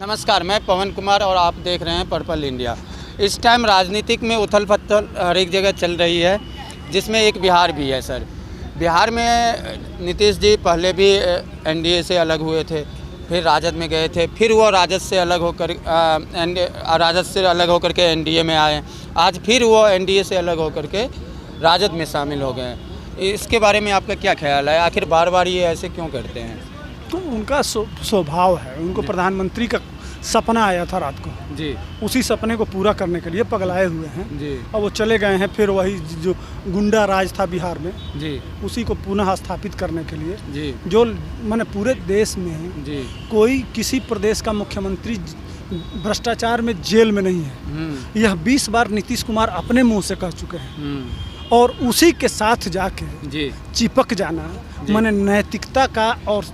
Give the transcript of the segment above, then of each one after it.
नमस्कार, मैं पवन कुमार और आप देख रहे हैं पर्पल इंडिया। इस टाइम राजनीतिक में उथल पथल हर एक जगह चल रही है, जिसमें एक बिहार भी है। सर, बिहार में नीतीश जी पहले भी एनडीए से अलग हुए थे, फिर राजद में गए थे, फिर वो राजद से अलग होकर के एनडीए में आए। आज फिर वो एनडीए से अलग होकर के राजद में शामिल हो गए हैं। इसके बारे में आपका क्या ख्याल है? आखिर बार बार ये ऐसे क्यों करते हैं? तो उनका स्वभाव है। उनको प्रधानमंत्री का सपना आया था रात को जी, उसी सपने को पूरा करने के लिए पगलाए हुए हैं जी, और वो चले गए हैं। फिर वही जो गुंडा राज था बिहार में, जी, उसी को पुनः स्थापित करने के लिए, जी, जो मैंने पूरे देश में जी, कोई किसी प्रदेश का मुख्यमंत्री भ्रष्टाचार में जेल में नहीं है। यह 20 बार नीतीश कुमार अपने मुंह से कह चुके हैं और उसी के साथ जाके जी, चिपक जाना, मैंने नैतिकता का और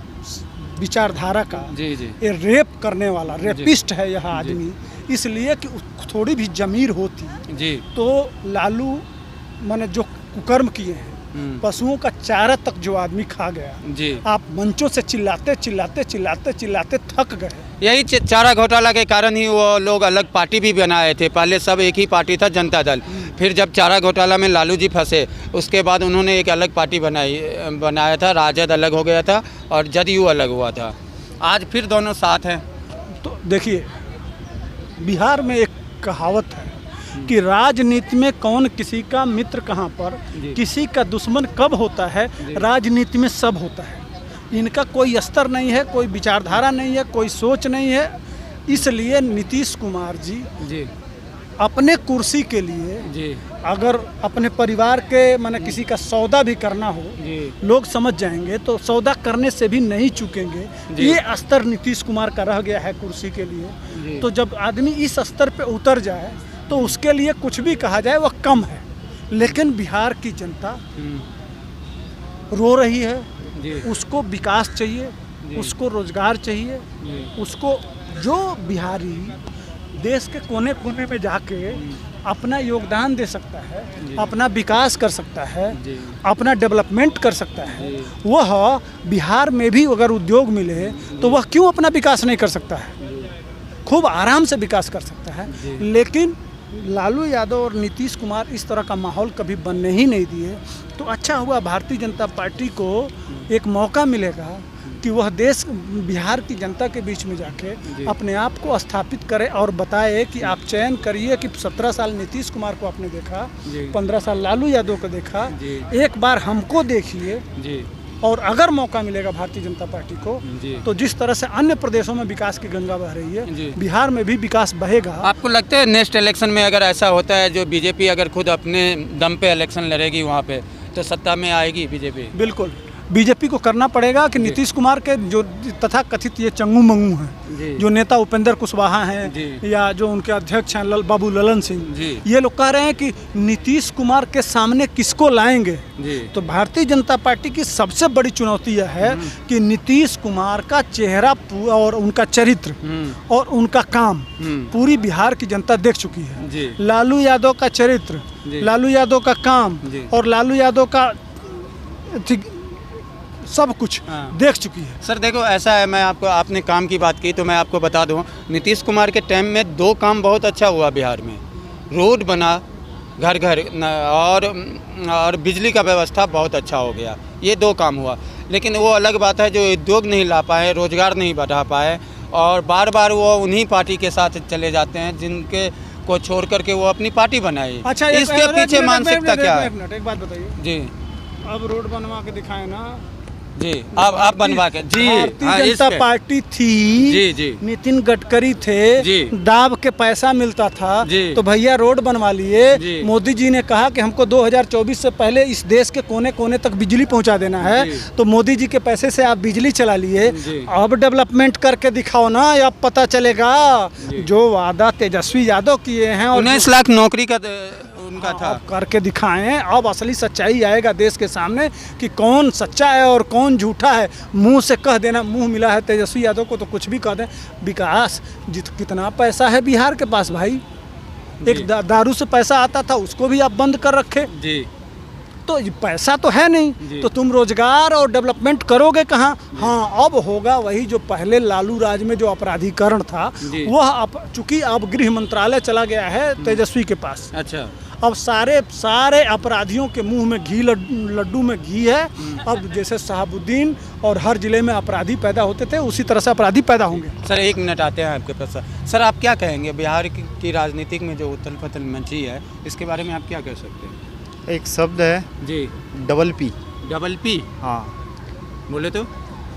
विचारधारा का, जी, जी, ये रेप करने वाला रेपिस्ट है यह आदमी। इसलिए कि थोड़ी भी जमीर होती जी, तो लालू मैंने जो कुकर्म किए हैं, पशुओं का चारा तक जो आदमी खा गया, जी, आप मंचों से चिल्लाते चिल्लाते चिल्लाते चिल्लाते थक गए। यही चारा घोटाला के कारण ही वो लोग अलग पार्टी भी बनाए थे। पहले सब एक ही पार्टी था, जनता दल। फिर जब चारा घोटाला में लालू जी फंसे, उसके बाद उन्होंने एक अलग पार्टी बनाया था, राजद अलग हो गया था और जदयू अलग हुआ था। आज फिर दोनों साथ हैं। तो देखिए, बिहार में एक कहावत है कि राजनीति में कौन किसी का मित्र कहाँ पर, किसी का दुश्मन कब होता है, राजनीति में सब होता है। इनका कोई स्तर नहीं है, कोई विचारधारा नहीं है, कोई सोच नहीं है। इसलिए नीतीश कुमार जी अपने कुर्सी के लिए, अगर अपने परिवार के माने किसी का सौदा भी करना हो, लोग समझ जाएंगे तो सौदा करने से भी नहीं चूकेंगे। ये स्तर नीतीश कुमार का रह गया है कुर्सी के लिए। तो जब आदमी इस स्तर पे उतर जाए तो उसके लिए कुछ भी कहा जाए वह कम है। लेकिन बिहार की जनता रो रही है, उसको विकास चाहिए, उसको रोजगार चाहिए, उसको जो बिहारी देश के कोने कोने में जाके अपना योगदान दे सकता है, अपना विकास कर सकता है, अपना डेवलपमेंट कर सकता है, वह बिहार में भी अगर उद्योग मिले तो वह क्यों अपना विकास नहीं कर सकता है? खूब आराम से विकास कर सकता है। लेकिन लालू यादव और नीतीश कुमार इस तरह का माहौल कभी बनने ही नहीं दिए। तो अच्छा हुआ भारतीय जनता पार्टी को एक मौका मिलेगा कि वह देश बिहार की जनता के बीच में जाके अपने आप को स्थापित करे और बताए कि आप चयन करिए कि 17 साल नीतीश कुमार को आपने देखा, 15 साल लालू यादव को देखा, एक बार हमको देखिए। और अगर मौका मिलेगा भारतीय जनता पार्टी को तो जिस तरह से अन्य प्रदेशों में विकास की गंगा बह रही है, बिहार में भी विकास बहेगा। आपको लगता है नेक्स्ट इलेक्शन में अगर ऐसा होता है, जो बीजेपी अगर खुद अपने दम पे इलेक्शन लड़ेगी वहाँ पे, तो सत्ता में आएगी बीजेपी? बिल्कुल, बीजेपी को करना पड़ेगा कि नीतीश कुमार के जो तथा कथित ये चंगू मंगू हैं, जो नेता उपेंद्र कुशवाहा हैं या जो उनके अध्यक्ष हैं बाबू ललन सिंह, ये लोग कह रहे हैं कि नीतीश कुमार के सामने किसको लाएंगे। तो भारतीय जनता पार्टी की सबसे बड़ी चुनौती यह है कि नीतीश कुमार का चेहरा और उनका चरित्र और उनका काम पूरी बिहार की जनता देख चुकी है। लालू यादव का चरित्र, लालू यादव का काम और लालू यादव का सब कुछ देख चुकी है। सर देखो, ऐसा है, मैं आपको, आपने काम की बात की तो मैं आपको बता दूं, नीतीश कुमार के टाइम में 2 काम बहुत अच्छा हुआ बिहार में। रोड बना घर घर और बिजली का व्यवस्था बहुत अच्छा हो गया। ये 2 काम हुआ। लेकिन वो अलग बात है जो उद्योग नहीं ला पाए, रोजगार नहीं बढ़ा पाए और बार बार वो उन्हीं पार्टी के साथ चले जाते हैं जिनके को छोड़ करके वो अपनी पार्टी बनाई। अच्छा, इसके पीछे मानसिकता क्या है? एक बात बताइए जी, अब रोड बनवा के दिखाए ना जी, आप बनवा के भारतीय जनता पार्टी थी, जी, नितिन गडकरी थे, दाब के पैसा मिलता था तो भैया रोड बनवा लिए। मोदी जी ने कहा कि हमको 2024 से पहले इस देश के कोने कोने तक बिजली पहुंचा देना है, तो मोदी जी के पैसे से आप बिजली चला लिए। अब डेवलपमेंट करके दिखाओ ना, अब पता चलेगा। जो वादा तेजस्वी यादव किए हैं, 19 लाख नौकरी का उनका था, करके दिखाएं। अब असली सच्चाई आएगा देश के सामने कि कौन सच्चा है और कौन झूठा है। मुंह से कह देना, मुंह मिला है तेजस्वी यादव को तो कुछ भी कह दें। विकास कितना पैसा है बिहार के पास भाई। एक दारू से पैसा आता था, उसको भी आप बंद कर रखे। तो पैसा तो है नहीं, तो तुम रोजगार और डेवलपमेंट करोगे कहाँ? हाँ, अब होगा वही जो पहले लालू राज में जो अपराधीकरण था, वह अब चूंकि अब गृह मंत्रालय चला गया है तेजस्वी के पास। अच्छा, अब सारे अपराधियों के मुंह में घी, लड्डू में घी है। अब जैसे शहाबुद्दीन और हर जिले में अपराधी पैदा होते थे, उसी तरह से अपराधी पैदा होंगे। सर 1 मिनट आते हैं आपके पास। सर आप क्या कहेंगे बिहार की राजनीतिक में जो उथल पुथल मची है, इसके बारे में आप क्या कह सकते हैं? एक शब्द है जी, डबल पी। Double P? हाँ, बोले तो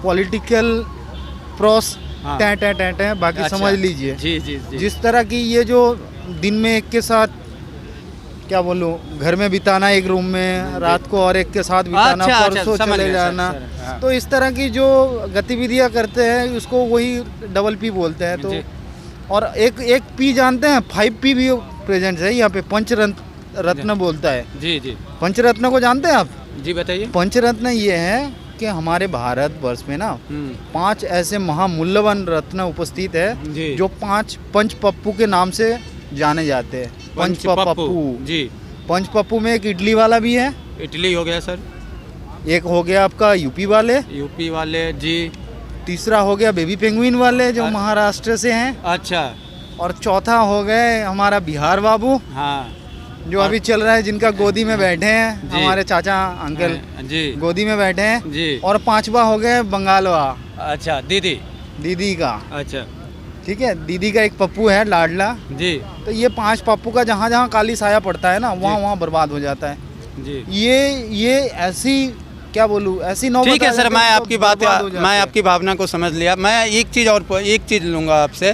पॉलिटिकल प्रॉस, हाँ। टे बाकी अच्छा। समझ लीजिए। जी जी जी। जिस तरह की ये जो दिन में एक के साथ, क्या बोलूं, घर में बिताना एक रूम में, रात को और एक के साथ बिताना, अच्छा, परसों समझ चले गया, जाना, सर, हाँ। तो इस तरह की जो गतिविधियां करते हैं उसको वही डबल पी बोलते हैं। तो जी। और एक पी जानते हैं, 5P भी प्रेजेंट है यहाँ पे, पंचरत्न बोलता है। जी जी पंचरत्न को जानते हैं आप? जी बताइए। पंचरत्न ये है कि हमारे भारत वर्ष में ना 5 ऐसे महामूल्यवान रत्न उपस्थित है जी। जो 5 पंच पप्पू के नाम से जाने जाते हैं। पंच पप्पू जी। पंच पप्पू में एक इडली वाला भी है, इटली हो गया सर, एक हो गया आपका यूपी वाले, यूपी वाले जी, तीसरा हो गया बेबी पेंगुइन वाले जो अ- महाराष्ट्र से हैं, अच्छा, और चौथा हो गए हमारा बिहार बाबू हाँ जो अभी चल रहा है, जिनका गोदी में बैठे हैं जी। हमारे चाचा अंकल जी गोदी में बैठे हैं। जी। और 5वां हो गए बंगालवा, अच्छा, दीदी, दीदी का। अच्छा ठीक है, दीदी का एक पप्पू है लाडला। जी तो ये 5 पप्पू का जहाँ जहाँ काली साया पड़ता है ना, वहाँ वहाँ बर्बाद हो जाता है। जी। ये ऐसी, क्या बोलूँ, ऐसी नौबत ठीक है आ सर, जाती मैं तो आपकी बात, बर्बाद हो जाते मैं हैं। आपकी भावना को समझ लिया। मैं एक चीज़ लूँगा आपसे,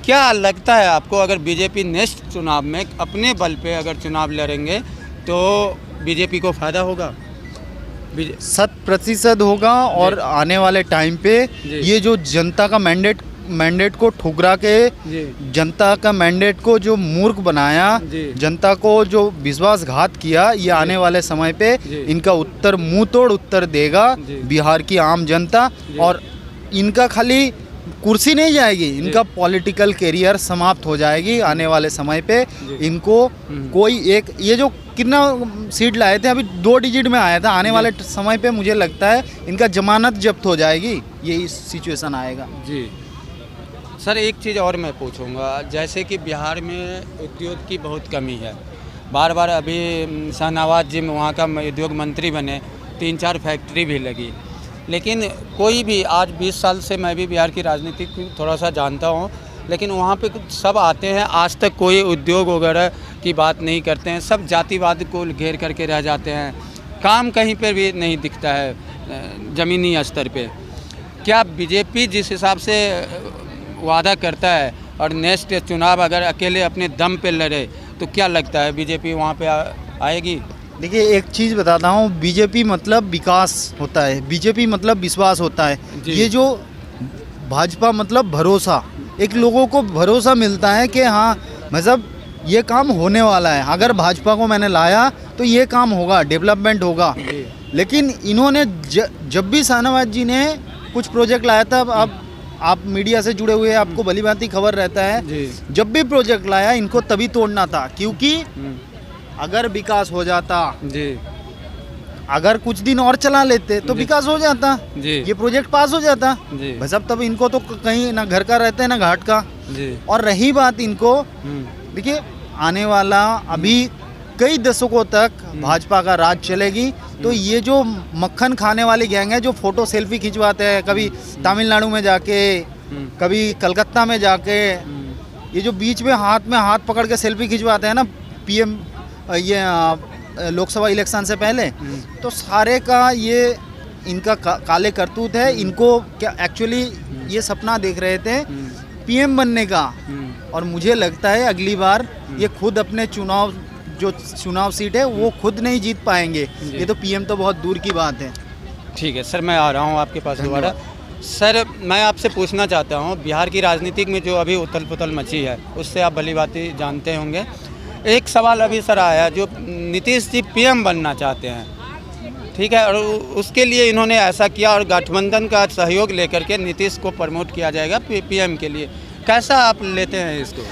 क्या लगता है आपको, अगर बीजेपी नेक्स्ट चुनाव में अपने बल पे अगर चुनाव लड़ेंगे तो बीजेपी को फायदा होगा? 100% होगा। और आने वाले टाइम पे जी। ये जो जनता का मैंडेट को ठुकरा के, जी जनता का मैंडेट को जो मूर्ख बनाया, जी। जनता को जो विश्वासघात किया, ये आने वाले समय पे जी। इनका उत्तर, मुंह तोड़ उत्तर देगा जी। बिहार की आम जनता। जी। और इनका खाली कुर्सी नहीं जाएगी, इनका पॉलिटिकल करियर समाप्त हो जाएगी आने वाले समय पे। इनको कोई एक, ये जो कितना सीट लाए थे, अभी 2 डिजिट में आया था, आने वाले समय पे मुझे लगता है इनका जमानत जब्त हो जाएगी, ये सिचुएशन आएगा। जी सर, एक चीज़ और मैं पूछूंगा, जैसे कि बिहार में उद्योग की बहुत कमी है। बार बार अभी शाहनवाज जी वहाँ का उद्योग मंत्री बने, 3-4 फैक्ट्री भी लगी, लेकिन कोई भी, आज 20 साल से मैं भी बिहार की राजनीति को थोड़ा सा जानता हूँ, लेकिन वहाँ पे सब आते हैं, आज तक कोई उद्योग वगैरह की बात नहीं करते हैं, सब जातिवाद को घेर करके रह जाते हैं, काम कहीं पर भी नहीं दिखता है ज़मीनी स्तर पे। क्या बीजेपी जिस हिसाब से वादा करता है और नेक्स्ट चुनाव अगर अकेले अपने दम पे लड़े, तो क्या लगता है बीजेपी वहाँ पे आएगी? देखिए, एक चीज़ बताता हूँ, बीजेपी मतलब विकास होता है, बीजेपी मतलब विश्वास होता है। ये जो भाजपा मतलब भरोसा, एक लोगों को भरोसा मिलता है कि हाँ मतलब ये काम होने वाला है, अगर भाजपा को मैंने लाया तो ये काम होगा, डेवलपमेंट होगा। लेकिन इन्होंने जब भी शाहनवाज जी ने कुछ प्रोजेक्ट लाया था, अब आप मीडिया से जुड़े हुए, आपको भली भांति खबर रहता है, जब भी प्रोजेक्ट लाया इनको तभी तोड़ना था, क्योंकि अगर विकास हो जाता जी, अगर कुछ दिन और चला लेते तो विकास हो जाता जी। ये प्रोजेक्ट पास हो जाता जी। बस। अब तब इनको तो कहीं ना घर का रहते हैं ना घाट का। जी। और रही बात इनको, देखिए आने वाला अभी कई दशकों तक भाजपा का राज चलेगी, तो ये जो मक्खन खाने वाली गैंग है, जो फोटो सेल्फी खिंचवाते हैं, कभी तमिलनाडु में जाके, कभी कलकत्ता में जाके, ये जो बीच में हाथ पकड़ के सेल्फी खिंचवाते हैं ना पीएम, ये लोकसभा इलेक्शन से पहले, तो सारे का ये इनका काले करतूत है। इनको क्या एक्चुअली ये सपना देख रहे थे पीएम बनने का, और मुझे लगता है अगली बार ये खुद अपने चुनाव सीट है वो खुद नहीं जीत पाएंगे, ये तो पीएम तो बहुत दूर की बात है। ठीक है सर, मैं आ रहा हूँ आपके पास दोबारा। सर, मैं आपसे पूछना चाहता हूँ, बिहार की राजनीति में जो अभी उथल पुथल मची है, उससे आप भली भांति जानते होंगे। एक सवाल अभी सर आया, जो नीतीश जी पीएम बनना चाहते हैं, ठीक है, और उसके लिए इन्होंने ऐसा किया और गठबंधन का सहयोग लेकर के नीतीश को प्रमोट किया जाएगा पीएम के लिए, कैसा आप लेते हैं इसको?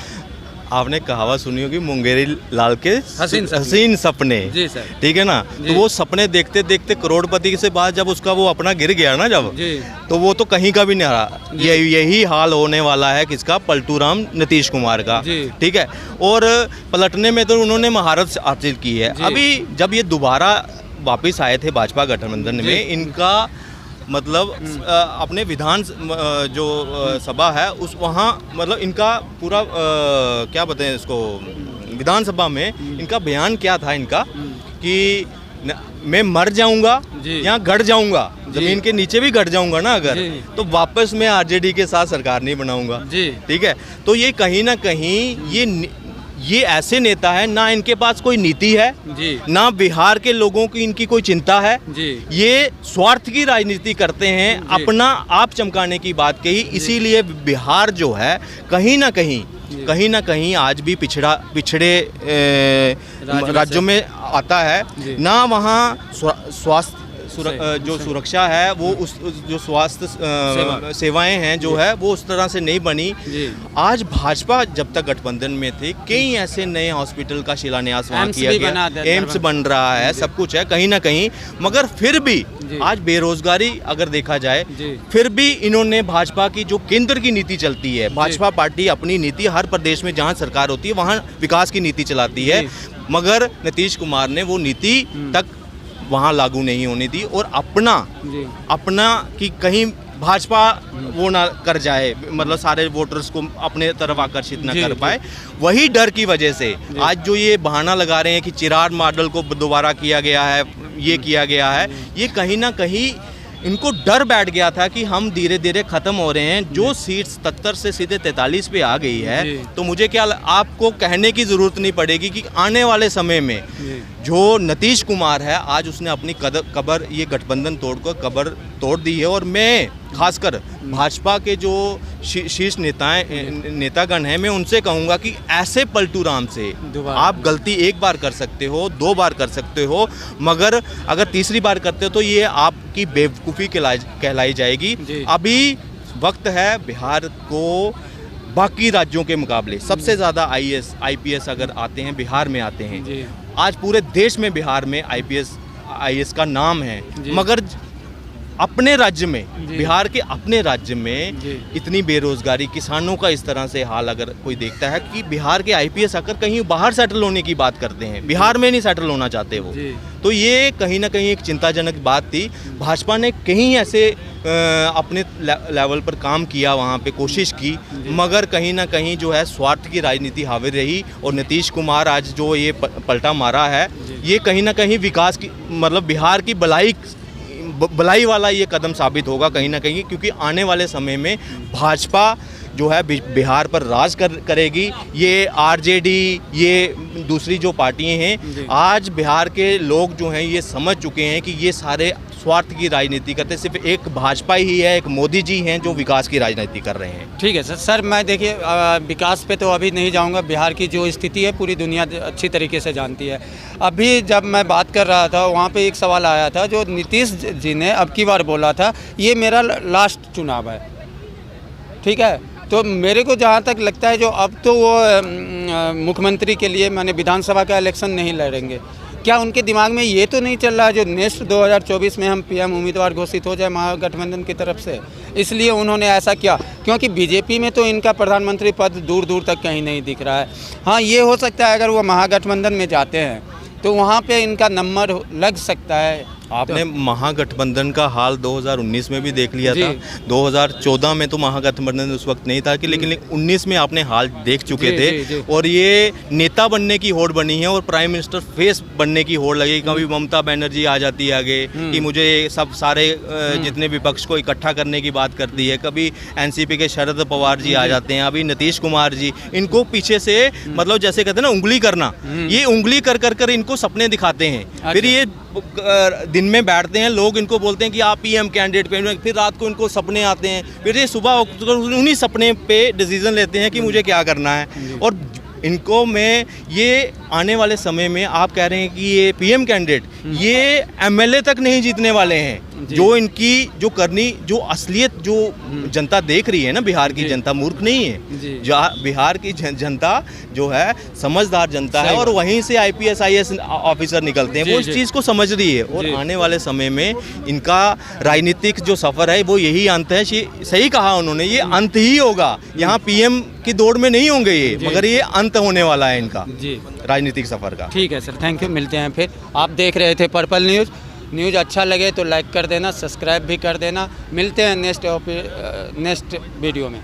आपने कहावत सुनी होगी, मुंगेरी लाल के हसीन सपने। जी सर। ठीक है ना, तो वो सपने देखते देखते करोड़पति से बाद जब उसका वो अपना गिर गया ना जब, तो वो तो कहीं का भी नहीं रहा। यही हाल होने वाला है किसका, पलटू राम नीतीश कुमार का। ठीक है, और पलटने में तो उन्होंने महारत हासिल की है। अभी जब ये दोबारा वापस आए थे भाजपा गठबंधन में, इनका मतलब अपने विधान जो सभा है उस वहाँ मतलब इनका पूरा क्या बताएं इसको, विधानसभा में इनका बयान क्या था इनका कि मैं मर जाऊंगा या गड़ जाऊंगा, जमीन के नीचे भी गड़ जाऊंगा ना अगर, तो वापस मैं आरजेडी के साथ सरकार नहीं बनाऊंगा। ठीक है, तो ये कहीं ना कहीं ये ऐसे नेता है, ना इनके पास कोई नीति है, ना बिहार के लोगों की इनकी कोई चिंता है। ये स्वार्थ की राजनीति करते हैं, अपना आप चमकाने की बात कही। इसीलिए बिहार जो है कहीं ना कहीं आज भी पिछड़े राज्यों में आता है। ना वहाँ स्वास्थ्य जो सुरक्षा है वो उस जो स्वास्थ्य सेवाएं हैं जो है वो उस तरह से नहीं बनी। आज भाजपा जब तक गठबंधन में थे, कई ऐसे नए हॉस्पिटल का शिलान्यास वहाँ किया गया, एम्स बन रहा है, सब कुछ है कहीं ना कहीं, मगर फिर भी आज बेरोजगारी अगर देखा जाए, फिर भी इन्होंने भाजपा की जो केंद्र की नीति चलती है, भाजपा पार्टी अपनी नीति हर प्रदेश में जहाँ सरकार होती है वहाँ विकास की नीति चलाती है, मगर नीतीश कुमार ने वो नीति तक वहाँ लागू नहीं होने दी और अपना कि कहीं भाजपा वो ना कर जाए, मतलब सारे वोटर्स को अपने तरफ आकर्षित ना कर पाए। वही डर की वजह से आज जो ये बहाना लगा रहे हैं कि चिराग मॉडल को दोबारा किया गया है, ये किया गया है, ये कहीं ना कहीं इनको डर बैठ गया था कि हम धीरे धीरे ख़त्म हो रहे हैं। जो सीट 77 से सीधे 43 पे आ गई है, तो मुझे क्या आपको कहने की ज़रूरत नहीं पड़ेगी कि आने वाले समय में जो नीतीश कुमार है, आज उसने अपनी कबर ये गठबंधन तोड़कर कबर तोड़ दी है। और मैं खासकर भाजपा के जो शीर्ष नेतागण हैं, मैं उनसे कहूँगा कि ऐसे पलटू राम से आप गलती एक बार कर सकते हो, 2 बार कर सकते हो, मगर अगर तीसरी बार करते हो तो ये आपकी बेवकूफ़ी कहलाई जाएगी। अभी वक्त है बिहार को बाकी राज्यों के मुकाबले सबसे ज़्यादा IAS अगर आते हैं बिहार में आते हैं। आज पूरे देश में बिहार में IAS का नाम है, मगर अपने राज्य में, बिहार के अपने राज्य में इतनी बेरोजगारी, किसानों का इस तरह से हाल अगर कोई देखता है कि बिहार के IPS आकर कहीं बाहर सेटल होने की बात करते हैं, बिहार में नहीं सेटल होना चाहते वो, तो ये कहीं ना कहीं एक चिंताजनक बात थी। भाजपा ने कहीं ऐसे अपने लेवल पर काम किया, वहाँ पे कोशिश की, मगर कहीं ना कहीं जो है स्वार्थ की राजनीति हावी रही। और नीतीश कुमार आज जो ये पलटा मारा है, ये कहीं ना कहीं विकास की मतलब बिहार की भलाई वाला ये कदम साबित होगा कहीं ना कहीं, क्योंकि आने वाले समय में भाजपा जो है बिहार पर राज करेगी। ये आरजेडी, ये दूसरी जो पार्टियां हैं, आज बिहार के लोग जो हैं ये समझ चुके हैं कि ये सारे स्वार्थ की राजनीति करते, सिर्फ एक भाजपा ही है, एक मोदी जी हैं जो विकास की राजनीति कर रहे हैं। ठीक है सर, मैं देखिए विकास पे तो अभी नहीं जाऊंगा। बिहार की जो स्थिति है पूरी दुनिया अच्छी तरीके से जानती है। अभी जब मैं बात कर रहा था वहाँ पे एक सवाल आया था जो नीतीश जी ने अब की बार बोला था, ये मेरा लास्ट चुनाव है। ठीक है, तो मेरे को जहाँ तक लगता है जो अब तो वो मुख्यमंत्री के लिए माने विधानसभा का इलेक्शन नहीं लड़ेंगे। क्या उनके दिमाग में ये तो नहीं चल रहा है जो नेक्स्ट 2024 में हम PM उम्मीदवार घोषित हो जाए महागठबंधन की तरफ से, इसलिए उन्होंने ऐसा किया? क्योंकि बीजेपी में तो इनका प्रधानमंत्री पद दूर दूर तक कहीं नहीं दिख रहा है। हाँ, ये हो सकता है अगर वो महागठबंधन में जाते हैं तो वहाँ पे इनका नंबर लग सकता है। आपने महागठबंधन का हाल 2019 में भी देख लिया था, 2014 में तो महागठबंधन उस वक्त नहीं था कि, लेकिन 19 में आपने हाल देख चुके थे। और ये नेता बनने की होड़ बनी है और प्राइम मिनिस्टर फेस बनने की होड़ लगी। कभी ममता बनर्जी आ जाती है आगे कि मुझे सब सारे जितने विपक्ष को इकट्ठा करने की बात करती है, कभी NCP के शरद पवार जी आ जाते हैं, अभी नीतीश कुमार जी, इनको पीछे से मतलब जैसे कहते हैं ना उंगली करना, ये उंगली कर इनको सपने दिखाते हैं। फिर ये दिन में बैठते हैं, लोग इनको बोलते हैं कि आप PM कैंडिडेट पे, फिर रात को इनको सपने आते हैं, फिर ये सुबह उन्हीं सपने पे डिसीजन लेते हैं कि मुझे क्या करना है। और इनको मैं ये आने वाले समय में आप कह रहे हैं कि ये PM कैंडिडेट ये MLA तक नहीं जीतने वाले हैं, जो इनकी जो करनी, जो असलियत जो जनता देख रही है ना, बिहार की जनता मूर्ख नहीं है। जो बिहार की जनता जो है समझदार जनता है, और वहीं से IPS IAS ऑफिसर निकलते हैं, वो इस चीज़ को समझ रही है। और आने वाले समय में इनका राजनीतिक जो सफ़र है वो यही अंत है। सही कहा उन्होंने, ये अंत ही होगा। यहाँ PM की दौड़ में नहीं होंगे ये, मगर ये अंत होने वाला है इनका राजनीतिक सफ़र का। ठीक है सर, थैंक यू, मिलते हैं फिर। आप देख रहे थे पर्पल न्यूज़ अच्छा लगे तो लाइक कर देना, सब्सक्राइब भी कर देना। मिलते हैं नेक्स्ट वीडियो में।